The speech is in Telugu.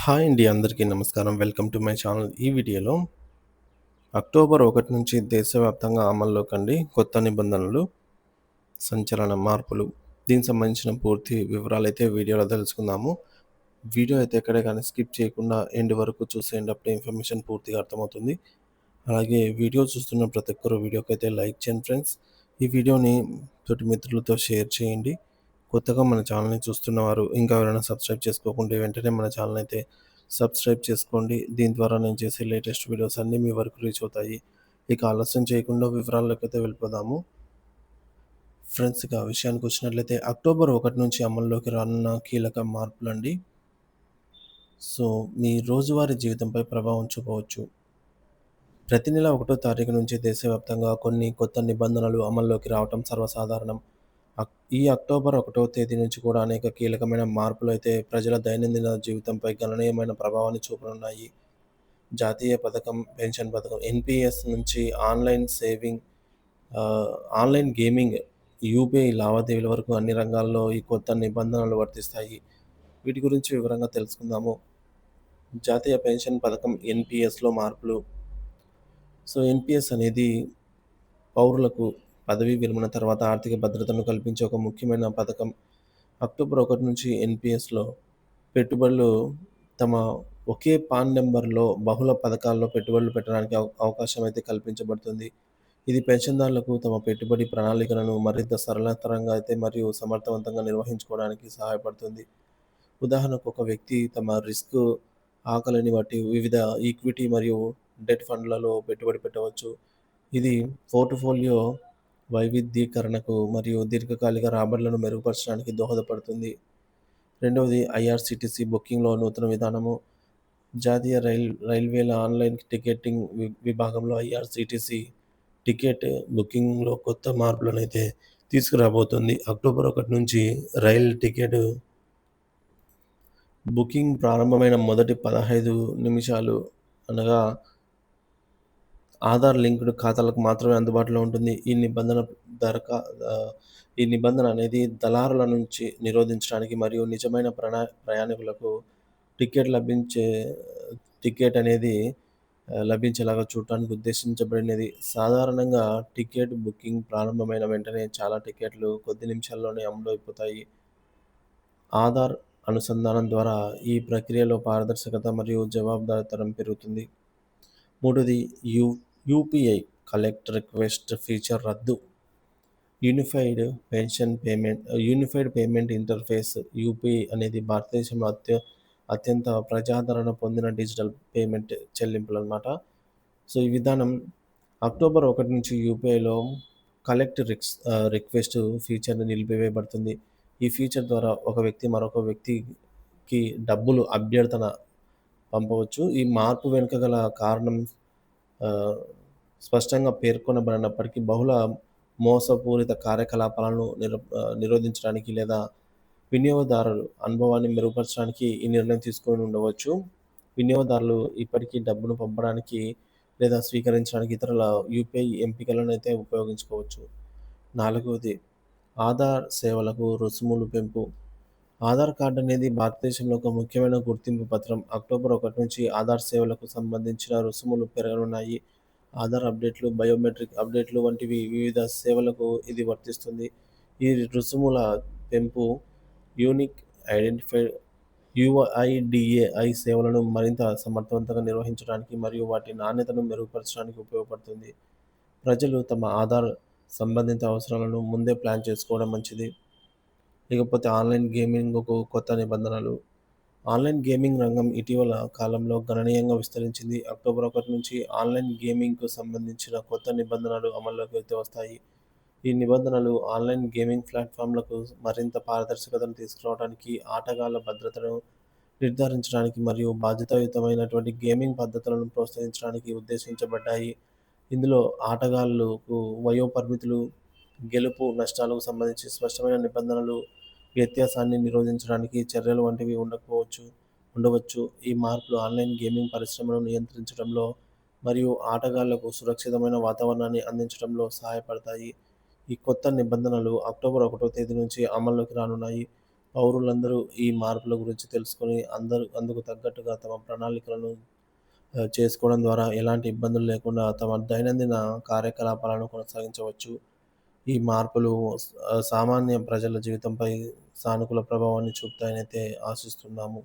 హాయ్ అండి. అందరికీ నమస్కారం. Welcome to my channel. ఈ వీడియోలో అక్టోబర్ 1 నుంచి దేశవ్యాప్తంగా అమల్లోకండి కొత్త నిబంధనలు, సంచలన మార్పులు. దీనికి సంబంధించిన పూర్తి వివరాలైతే వీడియోలో తెలుసుకుందాము. వీడియో అయితే ఎక్కడ కానీ స్కిప్ చేయకుండా ఎండ్ వరకు చూసేయండి. అప్పుడే ఇన్ఫర్మేషన్ పూర్తిగా అర్థమవుతుంది. అలాగే వీడియో చూస్తున్న ప్రతి ఒక్కరు వీడియోకైతే లైక్ చేయండి ఫ్రెండ్స్. ఈ వీడియోని తోటి మిత్రులతో షేర్ చేయండి. కొత్తగా మన ఛానల్‌ని చూస్తున్నవారు ఇంకా ఎవరైనా సబ్స్క్రైబ్ చేసుకోకుంటే వెంటనే మన ఛానల్ అయితే సబ్స్క్రైబ్ చేసుకోండి. దీని ద్వారా నేను చేసే లేటెస్ట్ వీడియోస్ అన్నీ మీ వరకు రీచ్ అవుతాయి. ఇక ఆలస్యం చేయకుండా వివరాల్లోకైతే వెళ్ళిపోదాము. ఫ్రెండ్స్, ఇక విషయానికి వచ్చినట్లయితే అక్టోబర్ 1 నుంచి అమల్లోకి రానున్న కీలక మార్పులండి. సో, మీ రోజువారీ జీవితంపై ప్రభావం చూపవచ్చు. ప్రతి నెల 1 తారీఖు నుంచి దేశవ్యాప్తంగా కొన్ని కొత్త నిబంధనలు అమల్లోకి రావటం సర్వసాధారణం. ఈ అక్టోబర్ 1వ తేదీ నుంచి కూడా అనేక కీలకమైన మార్పులైతే ప్రజల దైనందిన జీవితంపై గణనీయమైన ప్రభావాన్ని చూపనున్నాయి. జాతీయ పథకం, పెన్షన్ పథకం, ఎన్‌పీఎస్ నుంచి online saving, online gaming, UPI లావాదేవీల వరకు అన్ని రంగాల్లో ఈ కొత్త నిబంధనలు వర్తిస్తాయి. వీటి గురించి వివరంగా తెలుసుకుందాము. జాతీయ పెన్షన్ పథకం ఎన్‌పీఎస్‌లో మార్పులు. సో, ఎన్‌పీఎస్ అనేది పౌరులకు పదవీ విరమణ తర్వాత ఆర్థిక భద్రతను కల్పించే ఒక ముఖ్యమైన పథకం. అక్టోబర్ 1 నుంచి ఎన్‌పీఎస్‌లో పెట్టుబడులు తమ ఒకే పాన్ నంబర్‌లో బహుళ పథకాల్లో పెట్టుబడులు పెట్టడానికి అవకాశం అయితే కల్పించబడుతుంది. ఇది పెన్షన్‌దారులకు తమ పెట్టుబడి ప్రణాళికలను మరింత సరళతరంగా అయితే మరియు సమర్థవంతంగా నిర్వహించుకోవడానికి సహాయపడుతుంది. ఉదాహరణకు, ఒక వ్యక్తి తమ రిస్క్ ఆకలిని బట్టి వివిధ ఈక్విటీ మరియు డెట్ ఫండ్లలో పెట్టుబడి పెట్టవచ్చు. ఇది పోర్ట్‌ఫోలియో వైవిధ్యీకరణకు మరియు దీర్ఘకాలిక రాబడులను మెరుగుపరచడానికి దోహదపడుతుంది. రెండవది, ఐఆర్‌సీటీసీ బుకింగ్‌లో నూతన విధానము. జాతీయ రైల్వేల ఆన్‌లైన్ టికెటింగ్ విభాగంలో ఐఆర్‌సీటీసీ టికెట్ బుకింగ్‌లో కొత్త మార్పులనైతే తీసుకురాబోతోంది. అక్టోబర్ 1 నుంచి రైల్ టికెట్ బుకింగ్ ప్రారంభమైన మొదటి 15 నిమిషాలు, అనగా ఆధార్ లింక్డ్ ఖాతాలకు మాత్రమే అందుబాటులో ఉంటుంది. దరకా ఆహ్, ఈ నిబంధన అనేది దళారుల నుంచి నిరోధించడానికి మరియు నిజమైన ప్రయాణికులకు టికెట్ లభించే టికెట్ అనేది లభించేలాగా చూడటానికి ఉద్దేశించబడినది. సాధారణంగా టికెట్ బుకింగ్ ప్రారంభమైన వెంటనే చాలా టికెట్లు కొద్ది నిమిషాల్లోనే అమ్ముడైపోతాయి. ఆధార్ అనుసంధానం ద్వారా ఈ ప్రక్రియలో పారదర్శకత మరియు జవాబుదారీతనం పెరుగుతుంది. మూడోది, you UPI collect request feature రద్దు. యూనిఫైడ్ పేమెంట్ ఇంటర్ఫేస్ యూపీఐ అనేది భారతదేశంలో అత్యంత ప్రజాదరణ పొందిన డిజిటల్ పేమెంట్ చెల్లింపులనమాట. సో, ఈ విధానం అక్టోబర్ 1 నుంచి యూపీఐలో రిక్వెస్ట్ ఫీచర్ నిలిపివేయబడుతుంది. ఈ ఫీచర్ ద్వారా ఒక వ్యక్తి మరొక వ్యక్తికి డబ్బులు అభ్యర్థన పంపవచ్చు. ఈ మార్పు వెనుక గల కారణం ఆహ్, స్పష్టంగా పేర్కొనబడినప్పటికీ బహుళ మోసపూరిత కార్యకలాపాలను నిరోధించడానికి లేదా వినియోగదారుల అనుభవాన్ని మెరుగుపరచడానికి ఈ నిర్ణయం తీసుకొని ఉండవచ్చు. వినియోగదారులు ఇప్పటికీ డబ్బును పంపడానికి లేదా స్వీకరించడానికి ఇతరుల యూపీఐ ఎంపికలను అయితే ఉపయోగించుకోవచ్చు. నాలుగవది, ఆధార్ సేవలకు రుసుములు పెంపు. ఆధార్ కార్డ్ అనేది భారతదేశంలో ఒక ముఖ్యమైన గుర్తింపు పత్రం. అక్టోబర్ 1 నుంచి ఆధార్ సేవలకు సంబంధించిన రుసుములు పెరగనున్నాయి. ఆధార్ అప్డేట్లు, బయోమెట్రిక్ అప్డేట్లు వంటివి వివిధ సేవలకు ఇది వర్తిస్తుంది. ఈ రుసుముల పెంపు యూనిక్ ఐడెంటిఫై యూఐడిఏఐ సేవలను మరింత సమర్థవంతంగా నిర్వహించడానికి మరియు వాటి నాణ్యతను మెరుగుపరచడానికి ఉపయోగపడుతుంది. ప్రజలు తమ ఆధార్ సంబంధిత అవసరాలను ముందే ప్లాన్ చేసుకోవడం మంచిది. ఇకపోతే ఆన్‌లైన్ గేమింగ్‌కు కొత్త నిబంధనలు. ఆన్‌లైన్ గేమింగ్ రంగం ఇటీవల కాలంలో గణనీయంగా విస్తరించింది. అక్టోబర్ 1 నుంచి ఆన్‌లైన్ గేమింగ్‌కు సంబంధించిన కొత్త నిబంధనలు అమల్లోకి అయితే వస్తాయి. ఈ నిబంధనలు ఆన్‌లైన్ గేమింగ్ ప్లాట్‌ఫామ్‌లకు మరింత పారదర్శకతను తీసుకురావడానికి, ఆటగాళ్ల భద్రతను నిర్ధారించడానికి మరియు బాధ్యతాయుతమైనటువంటి గేమింగ్ పద్ధతులను ప్రోత్సహించడానికి ఉద్దేశించబడ్డాయి. ఇందులో ఆటగాళ్లకు వయోపరిమితులు, గెలుపు నష్టాలకు సంబంధించి స్పష్టమైన నిబంధనలు, వ్యత్యాసాన్ని నిరోధించడానికి చర్యలు వంటివి ఉండవచ్చు. ఈ మార్పులు ఆన్‌లైన్ గేమింగ్ పరిశ్రమను నియంత్రించడంలో మరియు ఆటగాళ్లకు సురక్షితమైన వాతావరణాన్ని అందించడంలో సహాయపడతాయి. ఈ కొత్త నిబంధనలు అక్టోబర్ 1వ తేదీ నుంచి అమల్లోకి రానున్నాయి. పౌరులందరూ ఈ మార్పుల గురించి తెలుసుకొని అందరూ అందుకు తగ్గట్టుగా తమ ప్రణాళికలను చేసుకోవడం ద్వారా ఎలాంటి ఇబ్బందులు లేకుండా తమ దైనందిన కార్యకలాపాలను కొనసాగించవచ్చు. ఈ మార్పులు సామాన్య ప్రజల జీవితంపై సానుకూల ప్రభావాన్ని చూపుతాయనైతే ఆశిస్తున్నాము.